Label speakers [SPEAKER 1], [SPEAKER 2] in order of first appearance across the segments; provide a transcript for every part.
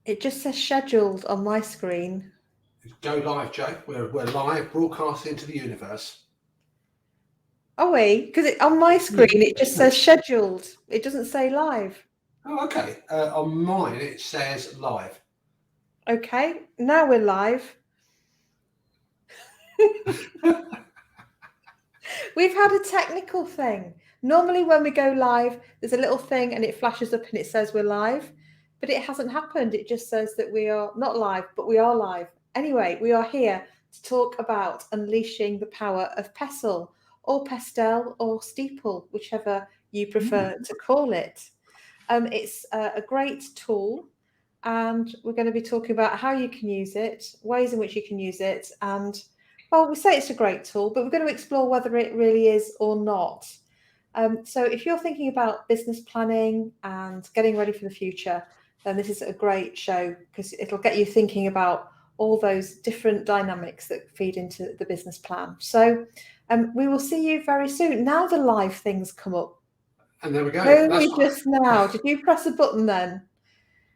[SPEAKER 1] It just says scheduled on my screen.
[SPEAKER 2] Go live, Joe. We're live, broadcasting to the universe.
[SPEAKER 1] Are we? Because on my screen it just says scheduled. It doesn't say live.
[SPEAKER 2] Oh, okay. On mine it says live.
[SPEAKER 1] Okay, now we're live. We've had a technical thing. Normally when we go live, there's a little thing and it flashes up and it says we're live, but it hasn't happened. It just says that we are not live, but we are live. Anyway, we are here to talk about unleashing the power of PESTLE or PESTLE or Steeple, whichever you prefer to call it. It's a great tool, and we're going to be talking about how you can use it, ways in which you can use it, and well, we say it's a great tool, but we're going to explore whether it really is or not. So if you're thinking about business planning and getting ready for the future, then this is a great show because it'll get you thinking about all those different dynamics that feed into the business plan. So we will see you very soon. Now the live things come up.
[SPEAKER 2] And there we go.
[SPEAKER 1] Only just now. Did you press a button then?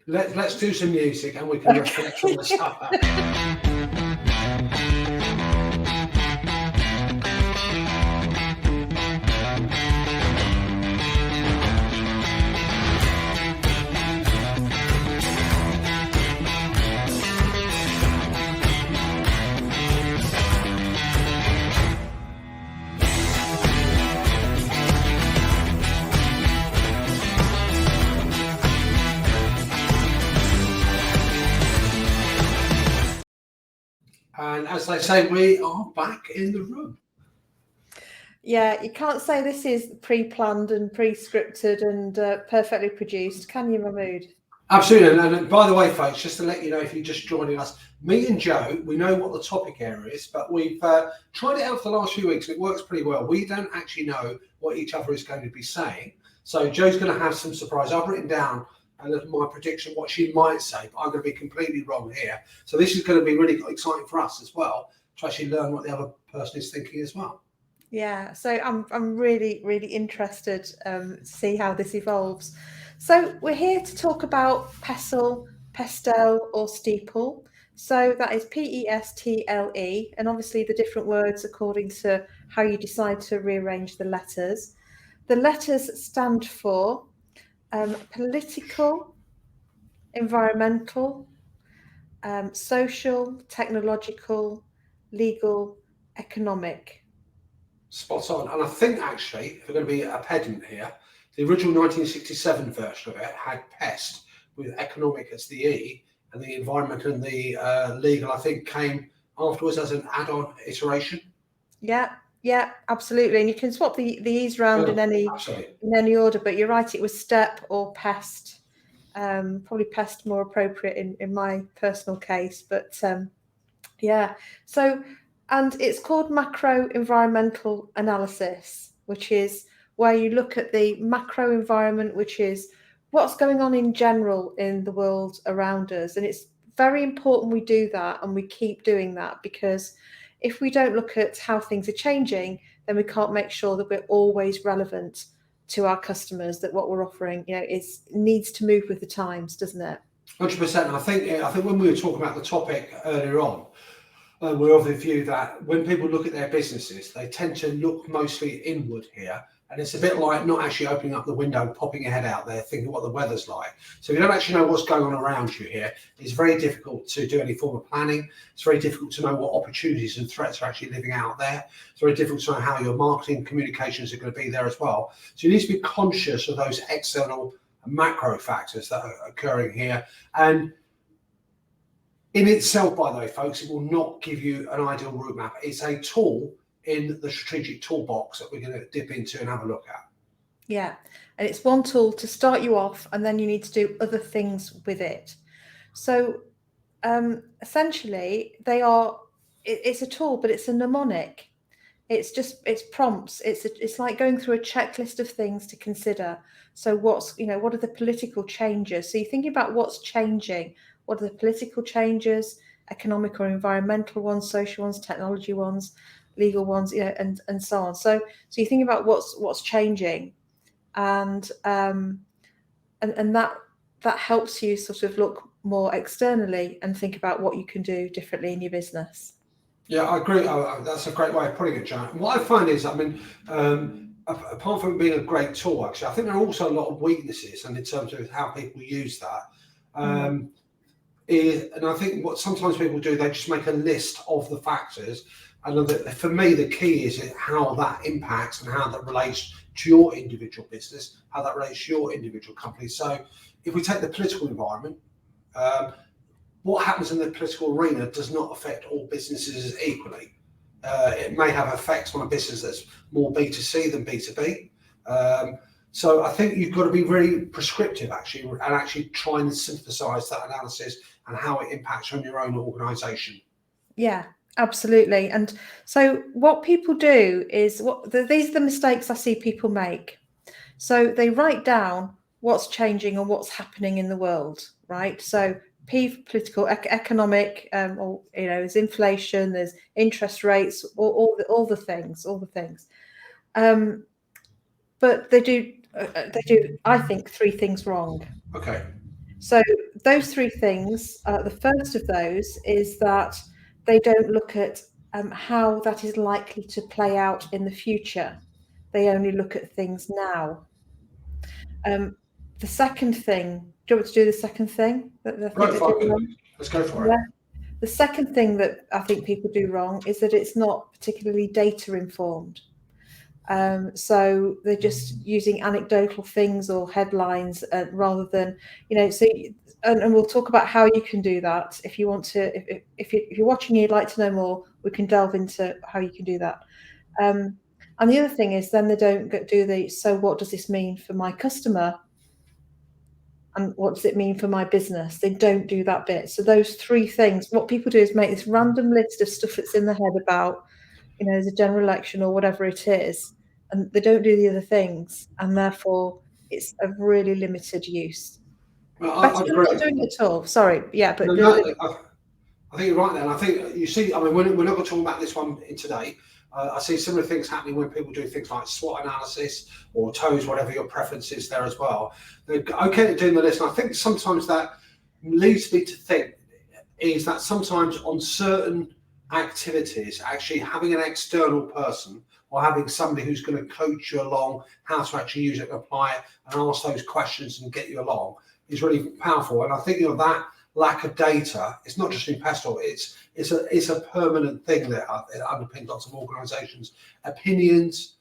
[SPEAKER 2] Let's do some music and we can reflect on the stuff. And as they say, we are back in the room.
[SPEAKER 1] Yeah, you can't say this is pre-planned and pre-scripted and perfectly produced, can you, Mahmood?
[SPEAKER 2] Absolutely. And by the way, folks, just to let you know, if you're just joining us, me and Joe, we know what the topic area is, but we've tried it out for the last few weeks. It works pretty well. We don't actually know what each other is going to be saying. So Joe's going to have some surprise. I've written down my prediction, what she might say, but I'm going to be completely wrong here. So this is going to be really exciting for us as well, to actually learn what the other person is thinking as well.
[SPEAKER 1] Yeah, so I'm really, really interested to see how this evolves. So we're here to talk about PESTLE, PESTLE or Steeple. So that is PESTLE, and obviously the different words according to how you decide to rearrange the letters. The letters stand for political, environmental, social, technological, legal, economic.
[SPEAKER 2] Spot on. And I think actually, if we're going to be a pedant here, the original 1967 version of it had pest with economic as the E, and the environment and the legal, I think, came afterwards as an add-on iteration.
[SPEAKER 1] Yeah, absolutely. And you can swap the E's around in any order, but you're right, it was step or pest. Probably pest more appropriate in my personal case, but yeah. So, and it's called macro environmental analysis, which is where you look at the macro environment, which is what's going on in general in the world around us. And it's very important we do that and we keep doing that, because if we don't look at how things are changing, then we can't make sure that we're always relevant to our customers, that what we're offering, needs to move with the times, doesn't it?
[SPEAKER 2] 100%. I think when we were talking about the topic earlier on, we're of the view that when people look at their businesses, they tend to look mostly inward here. And it's a bit like not actually opening up the window, popping your head out there, thinking what the weather's like. So if you don't actually know what's going on around you here, it's very difficult to do any form of planning. It's very difficult to know what opportunities and threats are actually living out there. It's very difficult to know how your marketing communications are going to be there as well. So you need to be conscious of those external macro factors that are occurring here. And in itself, by the way, folks, it will not give you an ideal route map. It's a tool in the strategic toolbox that we're going to dip into and have a look at.
[SPEAKER 1] Yeah, and it's one tool to start you off, and then you need to do other things with it. So essentially, it's a tool, but it's a mnemonic. It's prompts. It's like going through a checklist of things to consider. So what are the political changes? So you're thinking about what's changing. What are the political changes, economic or environmental ones, social ones, technology ones, legal ones, and so on. So you think about what's changing, and that helps you sort of look more externally and think about what you can do differently in your business.
[SPEAKER 2] Yeah, I agree. That's a great way of putting it, Janet. What I find is, I mean, apart from being a great tool, actually, I think there are also a lot of weaknesses, and in terms of how people use that. And I think what sometimes people do, they just make a list of the factors. And for me, the key is how that impacts and how that relates to your individual business, how that relates to your individual company. So if we take the political environment, what happens in the political arena does not affect all businesses equally. It may have effects on a business that's more B2C than B2B. So I think you've got to be very prescriptive, actually, and actually try and synthesize that analysis and how it impacts on your own organization.
[SPEAKER 1] Yeah, absolutely. And so what people do is these are the mistakes I see people make. So they write down what's changing and what's happening in the world, right? So political, economic, or there's inflation, there's interest rates, all the things. But they do, I think, three things wrong.
[SPEAKER 2] Okay.
[SPEAKER 1] So those three things, the first of those is that they don't look at how that is likely to play out in the future. They only look at things now. The second thing, do you want to do the second thing?
[SPEAKER 2] Let's go for it.
[SPEAKER 1] The second thing that I think people do wrong is that it's not particularly data informed. So they're just using anecdotal things or headlines rather than, and we'll talk about how you can do that. If you want to, if you're watching and you'd like to know more, we can delve into how you can do that. And the other thing is then they don't do so what does this mean for my customer? And what does it mean for my business? They don't do that bit. So those three things, what people do is make this random list of stuff that's in their head about, there's a general election or whatever it is, and they don't do the other things, and therefore it's a really limited use.
[SPEAKER 2] Well,
[SPEAKER 1] Better than not doing it at all. Sorry, yeah, but
[SPEAKER 2] I think you're right there. And I think you see, I mean, we're not going to talk about this one in today. I see similar things happening when people do things like SWOT analysis or TOES, whatever your preference is there as well. They're okay at doing the list. And I think sometimes that leads me to think is that sometimes on certain activities, actually having an external person or having somebody who's going to coach you along how to actually use it and apply it and ask those questions and get you along is really powerful. And I think that lack of data, it's not just in PESTLE, it's a permanent thing that it underpins lots of organisations. Opinions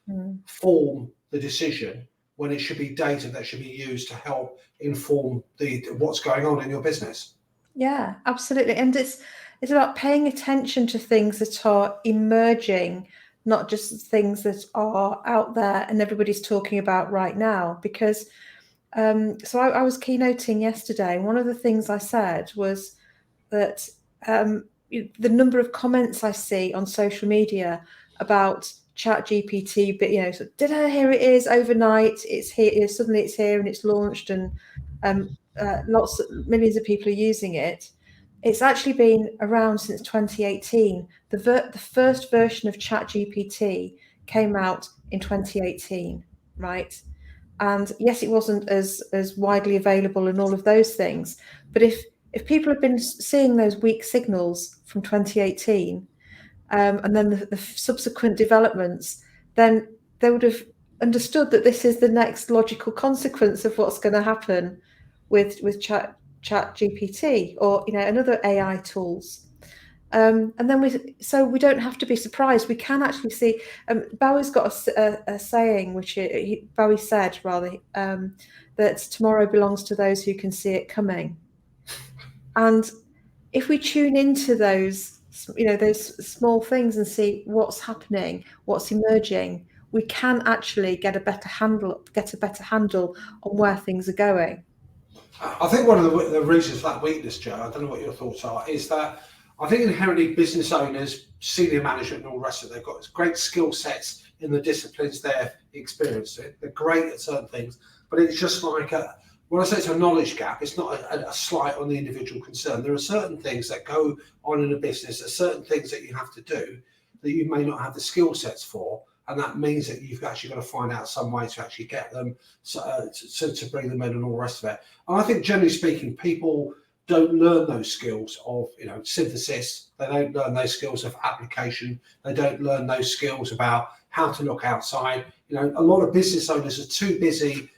[SPEAKER 2] form the decision when it should be data that should be used to help inform what's going on in your business.
[SPEAKER 1] Yeah, absolutely. And it's about paying attention to things that are emerging, not just things that are out there and everybody's talking about right now. Because so I was keynoting yesterday, and one of the things I said was that the number of comments I see on social media about ChatGPT, but so, here it is overnight, it's here, suddenly it's here and it's launched, and millions of people are using it. It's actually been around since 2018. The first version of ChatGPT came out in 2018, right? And yes, it wasn't as widely available and all of those things. But if people have been seeing those weak signals from 2018, and then the subsequent developments, then they would have understood that this is the next logical consequence of what's going to happen with ChatGPT or and other AI tools. And then we don't have to be surprised. We can actually see. Bowie's got a saying, which Bowie said rather, that tomorrow belongs to those who can see it coming. And if we tune into those, those small things and see what's happening, what's emerging, we can actually get a better handle on where things are going.
[SPEAKER 2] I think one of the reasons for that weakness, Joe, I don't know what your thoughts are, is that I think inherently business owners, senior management and all the rest of it, they've got great skill sets in the disciplines they're experiencing. They're great at certain things, but it's just like when I say it's a knowledge gap, it's not a slight on the individual concern. There are certain things that go on in a business, there are certain things that you have to do that you may not have the skill sets for. And that means that you've actually got to find out some way to actually get them, to bring them in and all the rest of it. And I think generally speaking, people don't learn those skills of synthesis. They don't learn those skills of application. They don't learn those skills about how to look outside. A lot of business owners are too busy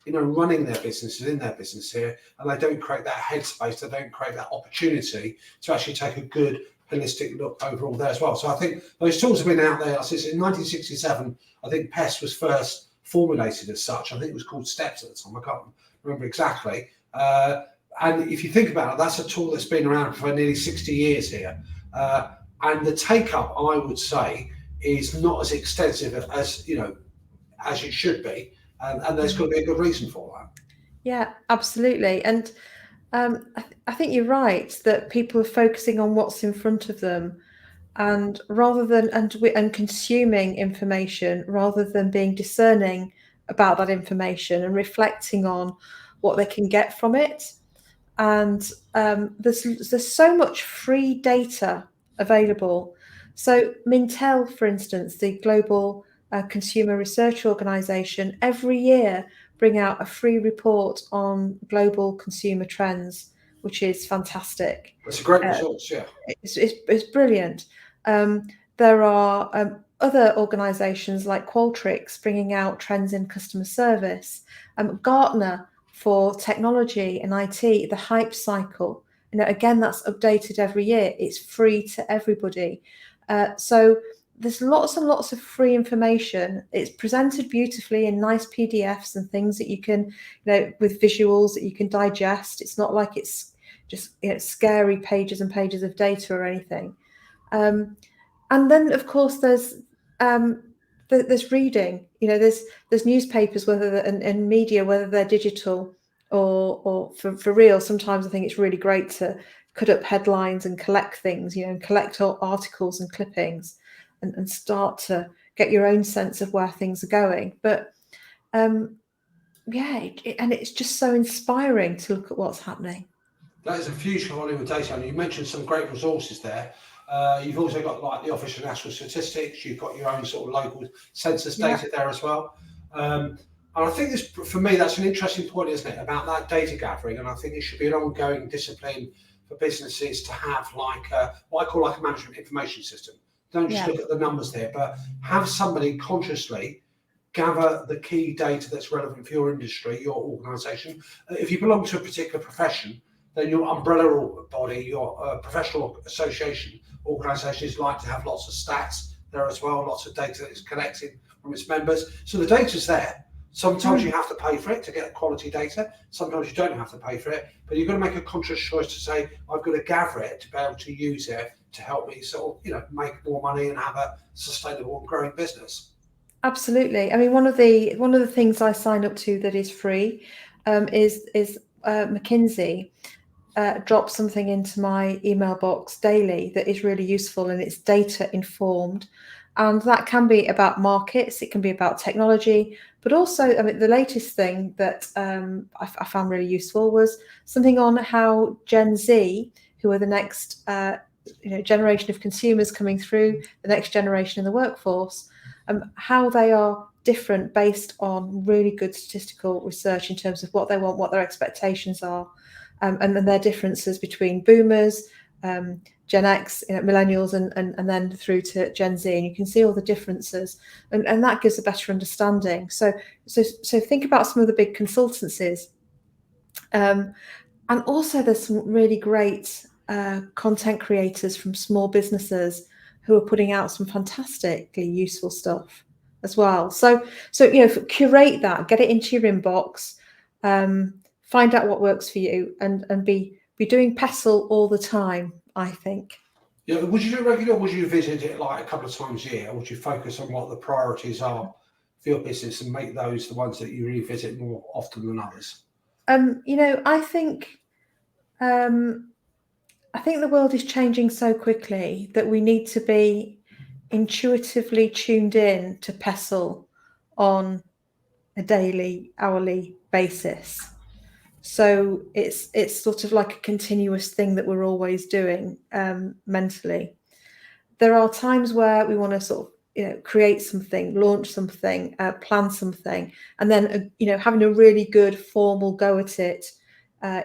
[SPEAKER 2] running their businesses in their business here, and they don't create that headspace, they don't create that opportunity to actually take a good holistic look overall there as well. So I think those tools have been out there since in 1967. I think PEST was first formulated as such. I think it was called STEPS at the time. I can't remember exactly. And if you think about it, that's a tool that's been around for nearly 60 years here. And the take up, I would say, is not as extensive as as it should be. And there's got to be a good reason for that.
[SPEAKER 1] Yeah, absolutely. And I think you're right that people are focusing on what's in front of them, and rather than and consuming information rather than being discerning about that information and reflecting on what they can get from it. And there's so much free data available. So Mintel, for instance, the global consumer research organization, every year bring out a free report on global consumer trends, which is fantastic.
[SPEAKER 2] It's a great resource, yeah.
[SPEAKER 1] It's brilliant. There are other organizations like Qualtrics bringing out trends in customer service. Gartner for technology and IT, the hype cycle. Again, that's updated every year. It's free to everybody. So there's lots and lots of free information. It's presented beautifully in nice PDFs and things that you can, with visuals that you can digest. It's not like it's just scary pages and pages of data or anything. And then, of course, there's reading. There's newspapers, and media, whether they're digital or for real. Sometimes I think it's really great to cut up headlines and collect things, and collect articles and clippings, and start to get your own sense of where things are going. But and it's just so inspiring to look at what's happening.
[SPEAKER 2] That is a huge volume of data, and you mentioned some great resources there. You've also got like the Office of National Statistics. You've got your own sort of local census data there as well. And I think this, for me, that's an interesting point, isn't it, about that data gathering? And I think it should be an ongoing discipline for businesses to have like what I call like a management information system. Don't just look at the numbers there, but have somebody consciously gather the key data that's relevant for your industry, your organisation. If you belong to a particular profession, then your umbrella body, your professional association organisations like to have lots of stats there as well, lots of data that's collected from its members. So the data's there. Sometimes you have to pay for it to get quality data. Sometimes you don't have to pay for it, but you've got to make a conscious choice to say, I've got to gather it to be able to use it to help me sort of, make more money and have a sustainable and growing business.
[SPEAKER 1] Absolutely. I mean, one of the things I sign up to that is free is McKinsey drops something into my email box daily that is really useful, and it's data informed. And that can be about markets, it can be about technology, but also, I mean, the latest thing that I found really useful was something on how Gen Z, who are the next generation of consumers coming through, the next generation in the workforce, how they are different based on really good statistical research in terms of what they want, what their expectations are, and then their differences between boomers, Gen X, millennials, and then through to Gen Z, and you can see all the differences, and that gives a better understanding. So think about some of the big consultancies, and also there's some really great content creators from small businesses who are putting out some fantastically useful stuff as well. So curate that, get it into your inbox, find out what works for you, and be doing PESTLE all the time, I think.
[SPEAKER 2] Yeah, would you do it regularly, or would you visit it like a couple of times a year? Or would you focus on what the priorities are for your business and make those the ones that you revisit more often than others?
[SPEAKER 1] I think the world is changing so quickly that we need to be intuitively tuned in to PESTLE on a daily, hourly basis. So it's sort of like a continuous thing that we're always doing mentally. There are times where we want to sort of create something, launch something, plan something, and then having a really good formal go at it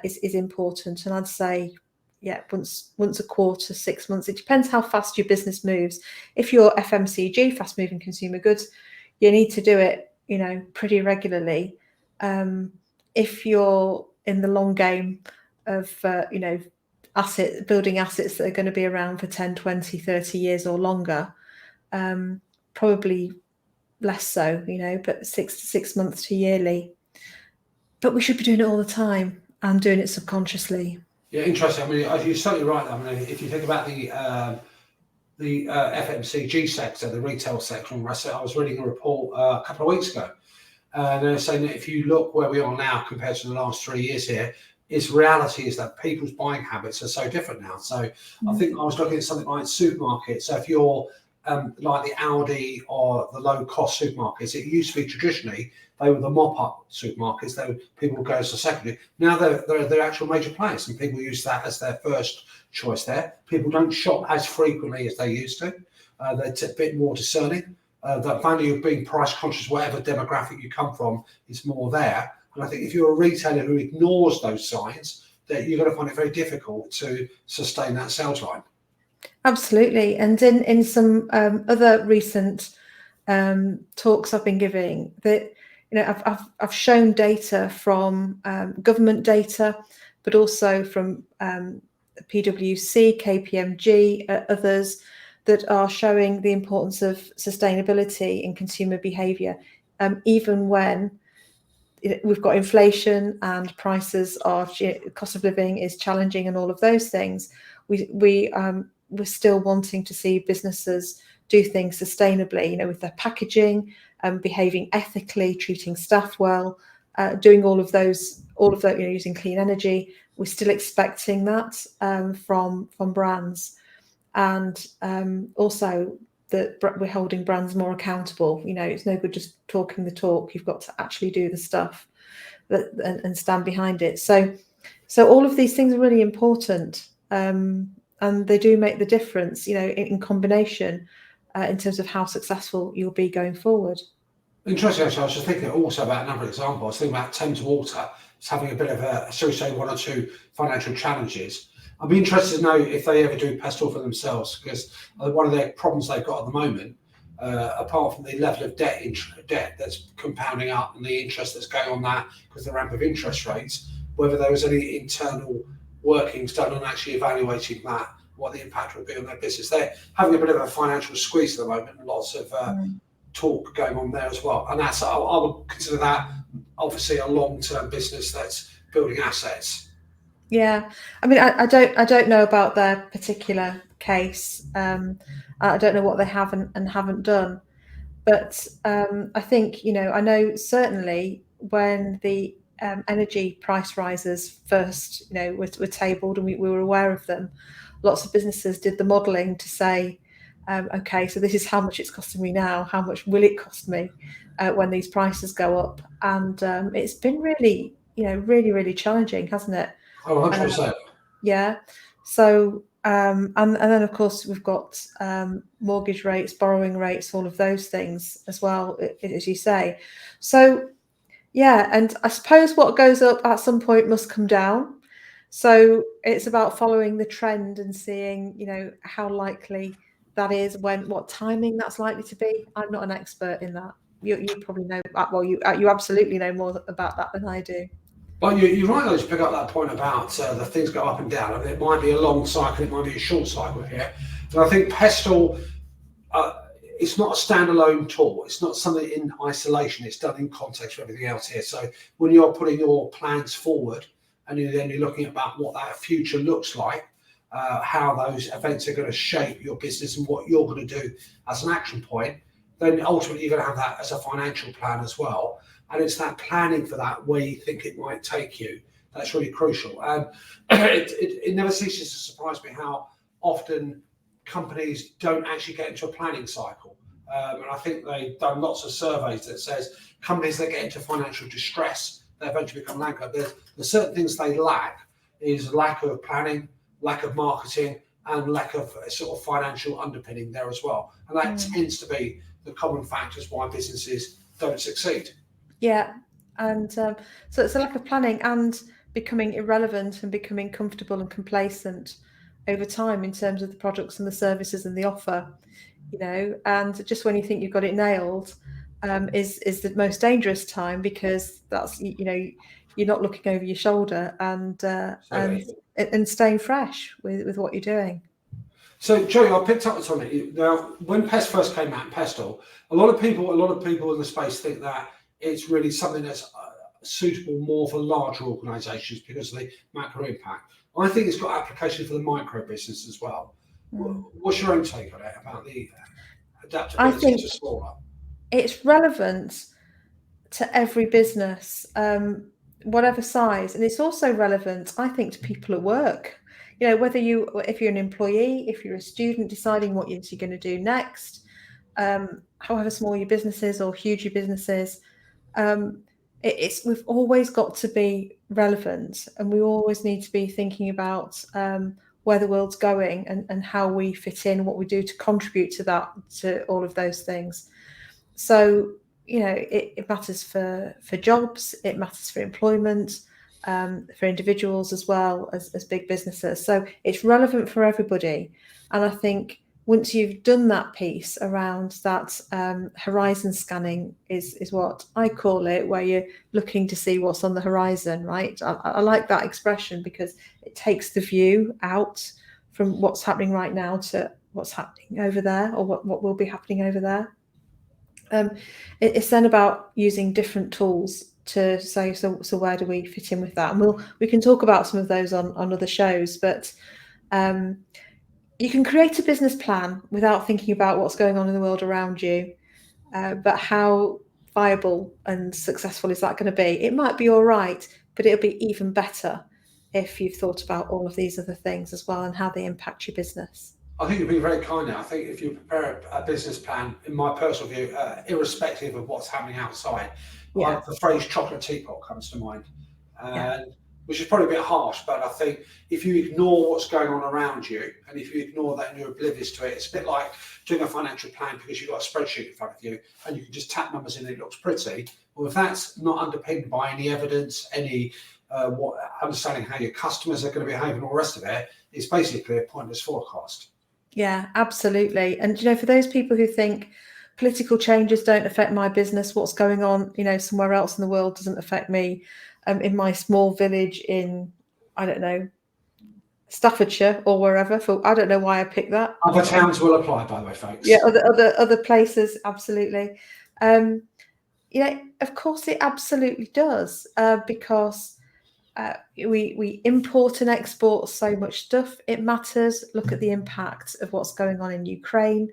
[SPEAKER 1] is important. And I'd say, yeah, once a quarter, 6 months. It depends how fast your business moves. If you're FMCG, fast moving consumer goods, you need to do it, pretty regularly. If you're in the long game of, building assets that are going to be around for 10, 20, 30 years or longer, probably less so, but 6 months to yearly. But we should be doing it all the time and doing it subconsciously.
[SPEAKER 2] Yeah, interesting. I mean, you're certainly right. I mean, if you think about the FMCG sector, the retail sector, I was reading a report a couple of weeks ago, and they're saying that if you look where we are now compared to the last 3 years here, reality is that people's buying habits are so different now. So I think I was looking at something like supermarkets. So if you're like the Aldi or the low-cost supermarkets, it used to be traditionally they were the mop-up supermarkets. People would go to secondary. Now they're actual major players, and people use that as their first choice there. People don't shop as frequently as they used to. They're a bit more discerning. The value of being price conscious, whatever demographic you come from, is more there. And I think if you're a retailer who ignores those signs, that you're going to find it very difficult to sustain that sales line.
[SPEAKER 1] Absolutely. And in some other recent talks I've been giving, that I've shown data from government data, but also from PwC, KPMG, others, that are showing the importance of sustainability in consumer behaviour, even when we've got inflation and prices are, cost of living is challenging and all of those things. We're still wanting to see businesses do things sustainably, with their packaging, behaving ethically, treating staff well, doing all of those, using clean energy. We're still expecting that from brands, and also that we're holding brands more accountable. It's no good just talking the talk. You've got to actually do the stuff and stand behind it. So all of these things are really important, and they do make the difference, in combination, in terms of how successful you'll be going forward.
[SPEAKER 2] Interesting, actually. I was just thinking also about another example. I was thinking about Thames Water. It's having a bit of a, shall we say, one or two financial challenges. I'd be interested to know if they ever do PESTLE for themselves, because one of their problems they've got at the moment, apart from the level of debt that's compounding up and the interest that's going on that because of the ramp of interest rates, whether there was any internal workings done on actually evaluating that, what the impact would be on their business. They're having a bit of a financial squeeze at the moment, and lots of talk going on there as well. And that's, I would consider that obviously a long-term business that's building assets.
[SPEAKER 1] Yeah, I mean, I don't know about their particular case. I don't know what they have and haven't done, but I think, I know certainly when the energy price rises first, were tabled, and we were aware of them. Lots of businesses did the modelling to say, okay, so this is how much it's costing me now. How much will it cost me when these prices go up? And it's been really, really, really challenging, hasn't it?
[SPEAKER 2] Oh, 100%.
[SPEAKER 1] Yeah. So, and then of course we've got mortgage rates, borrowing rates, all of those things as well, as you say. So, yeah, and I suppose what goes up at some point must come down. So it's about following the trend and seeing, how likely that is, what timing that's likely to be. I'm not an expert in that. You probably know. Well, you absolutely know more about that than I do.
[SPEAKER 2] But you're right, though, to pick up that point about the things go up and down. I mean, it might be a long cycle, it might be a short cycle here. And I think PESTLE, it's not a standalone tool. It's not something in isolation. It's done in context with everything else here. So when you're putting your plans forward, and you're looking about what that future looks like, how those events are going to shape your business and what you're going to do as an action point, then ultimately you're going to have that as a financial plan as well. And it's that planning for that, where you think it might take you, that's really crucial. And it never ceases to surprise me how often companies don't actually get into a planning cycle. And I think they've done lots of surveys that says companies that get into financial distress, they eventually become bankrupt. There's certain things they lack, is lack of planning, lack of marketing, and lack of sort of financial underpinning there as well. And that tends to be the common factors why businesses don't succeed.
[SPEAKER 1] Yeah, and so it's a lack of planning, and becoming irrelevant and becoming comfortable and complacent over time in terms of the products and the services and the offer, and just when you think you've got it nailed, is the most dangerous time, because that's, you're not looking over your shoulder and staying fresh with what you're doing.
[SPEAKER 2] So, Joey, I picked up on something. Now, when Pest first came out, PESTLE, a lot of people in the space think that it's really something that's suitable more for larger organisations because of the macro impact. I think it's got application for the micro business as well. What's your own take on it about the adaptability to smaller?
[SPEAKER 1] It's relevant to every business, whatever size, and it's also relevant, I think, to people at work. Whether if you're an employee, if you're a student deciding what you're going to do next, however small your business is or huge your business is, we've always got to be relevant, and we always need to be thinking about where the world's going and how we fit in, what we do to contribute to all of those things. So, it matters for jobs, it matters for employment, for individuals as well as big businesses. So it's relevant for everybody. And I think once you've done that piece around that, horizon scanning is what I call it, where you're looking to see what's on the horizon, right? I like that expression because it takes the view out from what's happening right now to what's happening over there, or what will be happening over there. It's then about using different tools to say, so where do we fit in with that? And we can talk about some of those on other shows, but you can create a business plan without thinking about what's going on in the world around you. But how viable and successful is that going to be? It might be all right, but it'll be even better if you've thought about all of these other things as well and how they impact your business.
[SPEAKER 2] I think you've been very kind now. I think if you prepare a business plan, in my personal view, irrespective of what's happening outside, the phrase chocolate teapot comes to mind, which is probably a bit harsh, but I think if you ignore what's going on around you, and if you ignore that and you're oblivious to it, it's a bit like doing a financial plan because you've got a spreadsheet in front of you and you can just tap numbers in and it looks pretty. Well, if that's not underpinned by any evidence, any understanding how your customers are going to behave and all the rest of it, it's basically a pointless forecast.
[SPEAKER 1] Yeah, absolutely. And, for those people who think political changes don't affect my business, what's going on, somewhere else in the world doesn't affect me, in my small village in, I don't know, Staffordshire or wherever. I don't know why I picked that.
[SPEAKER 2] Other towns will apply, by the way, folks.
[SPEAKER 1] Yeah, other places, absolutely. Of course it absolutely does, because we import and export so much stuff. It matters. Look at the impact of what's going on in Ukraine,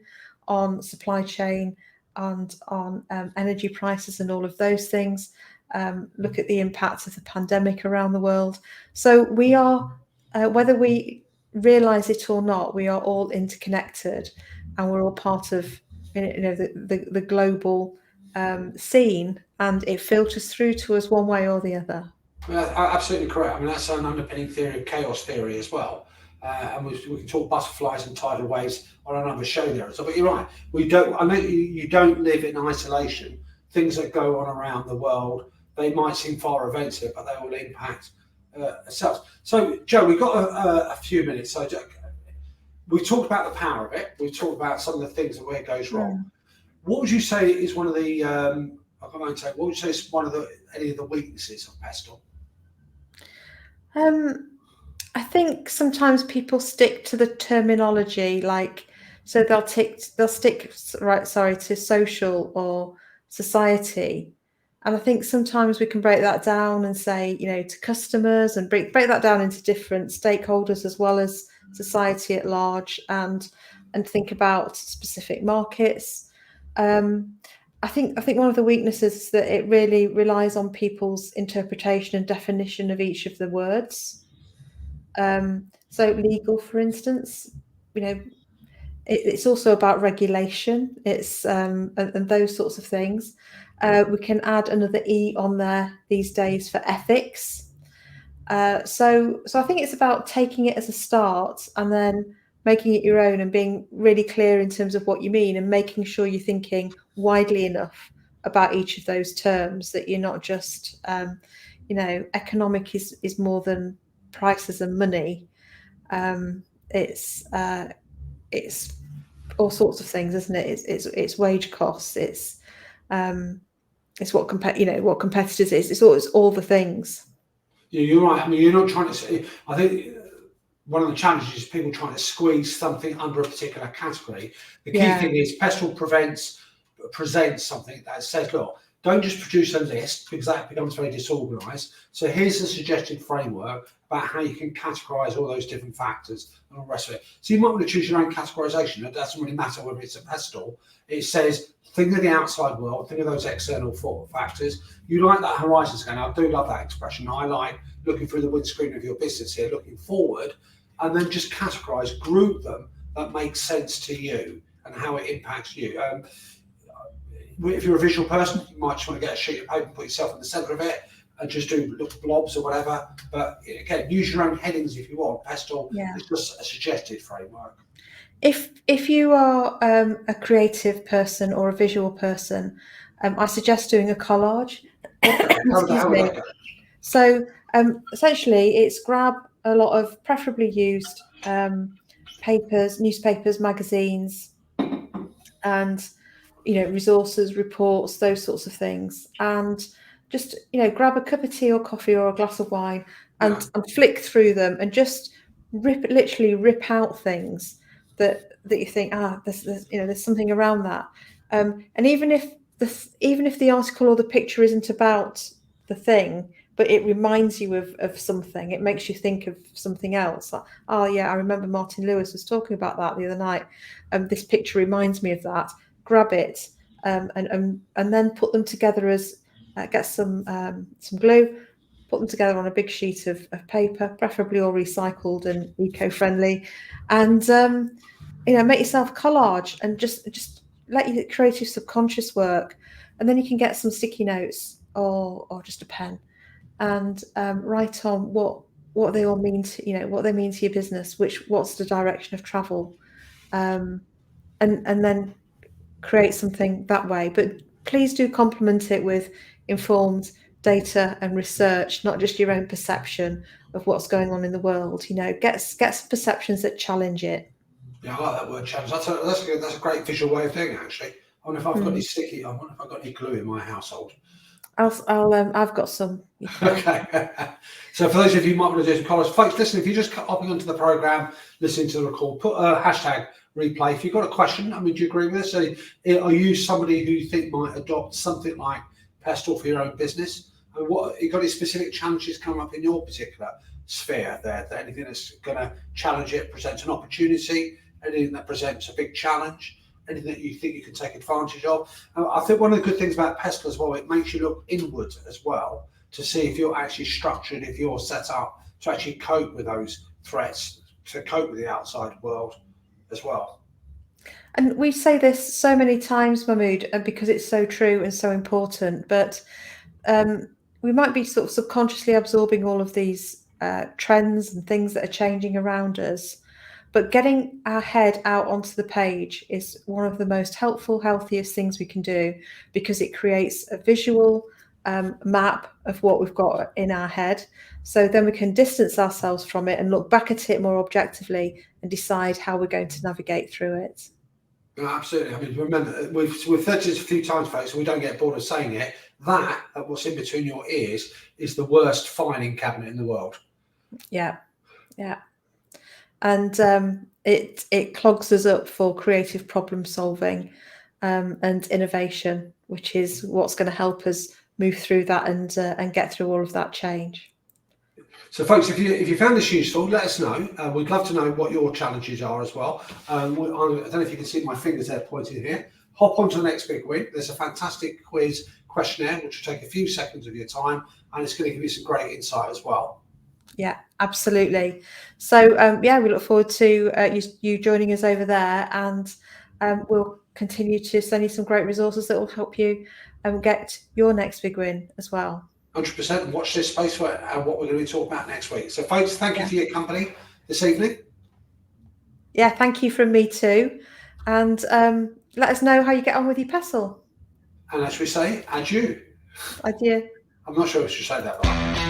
[SPEAKER 1] on supply chain, and on energy prices and all of those things. Look at the impact of the pandemic around the world. So we are, whether we realize it or not, we are all interconnected, and we're all part of the global scene, and it filters through to us one way or the other.
[SPEAKER 2] Absolutely correct. I mean, that's an underpinning theory of chaos theory as well. And we can talk butterflies and tidal waves on another show there. So, but you're right. I know you don't live in isolation. Things that go on around the world, they might seem far events, but they will impact ourselves. So, Joe, we've got a few minutes. So, we've talked about the power of it. We've talked about some of the things where it goes wrong. What would you say is one of the? What would you say is any of the weaknesses of PESTLE?
[SPEAKER 1] I think sometimes people stick to the terminology, so they'll stick to social or society, and I think sometimes we can break that down and say, to customers, and break that down into different stakeholders as well as society at large, and think about specific markets. I think one of the weaknesses is that it really relies on people's interpretation and definition of each of the words. So legal, for instance, it's also about regulation. It's and those sorts of things. We can add another E on there these days for ethics. So I think it's about taking it as a start and then making it your own and being really clear in terms of what you mean, and making sure you're thinking widely enough about each of those terms that you're not just economic is more than prices and money. It's all sorts of things, isn't it? It's wage costs. It's what what competitors is. It's all the things.
[SPEAKER 2] Yeah, you're right. I mean, you're not trying to say. I think one of the challenges is people trying to squeeze something under a particular category. The key thing is PESTLE presents something that says, look, don't just produce a list because that becomes very disorganized. So here's a suggested framework about how you can categorize all those different factors and all the rest of it. So you might want to choose your own categorization. It doesn't really matter whether it's a PESTLE. It says, think of the outside world, think of those external factors. You like that horizon scan. I do love that expression. I like looking through the windscreen of your business here, looking forward, and then just categorize, group them that makes sense to you and how it impacts you. If you're a visual person, you might just want to get a sheet of paper and put yourself in the centre of it and just do little blobs or whatever. But again, use your own headings if you want. PESTLE is just a suggested framework.
[SPEAKER 1] If you are a creative person or a visual person, I suggest doing a collage. Excuse me. So essentially, it's grab a lot of preferably used papers, newspapers, magazines, and resources, reports, those sorts of things, and just grab a cup of tea or coffee or a glass of wine and flick through them and just literally rip out things that you think there's something around that, and even if the article or the picture isn't about the thing, but it reminds you of something, it makes you think of something else. Like, oh yeah, I remember Martin Lewis was talking about that the other night. This picture reminds me of that. Grab it and then put them together as get some glue, put them together on a big sheet of paper, preferably all recycled and eco-friendly, and make yourself a collage and just let your creative subconscious work, and then you can get some sticky notes or just a pen and write on what they all mean to what they mean to your business, what's the direction of travel, and then create something that way. But please do complement it with informed data and research, not just your own perception of what's going on in the world. Get some perceptions that challenge it.
[SPEAKER 2] Yeah, I like that word, challenge. That's a great visual way of doing it, actually. I wonder if I've got any sticky. I wonder if I've got any glue in my household.
[SPEAKER 1] I've got some.
[SPEAKER 2] Okay. So for those of you who might want to do some college, folks, listen, if you're just hopping onto the program, listening to the record, put a hashtag replay. If you've got a question, I mean, do you agree with this? So, are you somebody who you think might adopt something like PESTLE for your own business? And what you got any specific challenges coming up in your particular sphere there? Anything that's going to challenge it, presents an opportunity, anything that presents a big challenge? Anything that you think you can take advantage of? I think one of the good things about PESTLE as well, it makes you look inward as well to see if you're actually structured, if you're set up to actually cope with those threats, to cope with the outside world as well.
[SPEAKER 1] And we say this so many times, Mahmood, because it's so true and so important, but we might be sort of subconsciously absorbing all of these trends and things that are changing around us. But getting our head out onto the page is one of the most helpful, healthiest things we can do, because it creates a visual map of what we've got in our head. So then we can distance ourselves from it and look back at it more objectively and decide how we're going to navigate through it.
[SPEAKER 2] No, absolutely. I mean, remember, we've said this a few times, folks, so we don't get bored of saying it. That what's in between your ears is the worst filing cabinet in the world.
[SPEAKER 1] Yeah. And it clogs us up for creative problem solving and innovation, which is what's going to help us move through that and get through all of that change.
[SPEAKER 2] So, folks, if you found this useful, let us know. We'd love to know what your challenges are as well. I don't know if you can see my fingers there pointing here. Hop on to the next big win. There's a fantastic quiz questionnaire, which will take a few seconds of your time, and it's going to give you some great insight as well.
[SPEAKER 1] Yeah, absolutely. So, we look forward to you joining us over there, and we'll continue to send you some great resources that will help you get your next big win as well.
[SPEAKER 2] 100%. And watch this space for what we're going to be talking about next week. So, folks, thank you for your company this evening.
[SPEAKER 1] Yeah, thank you from me too. And let us know how you get on with your PESTLE.
[SPEAKER 2] And as we say, adieu.
[SPEAKER 1] Adieu.
[SPEAKER 2] I'm not sure if we should say that right.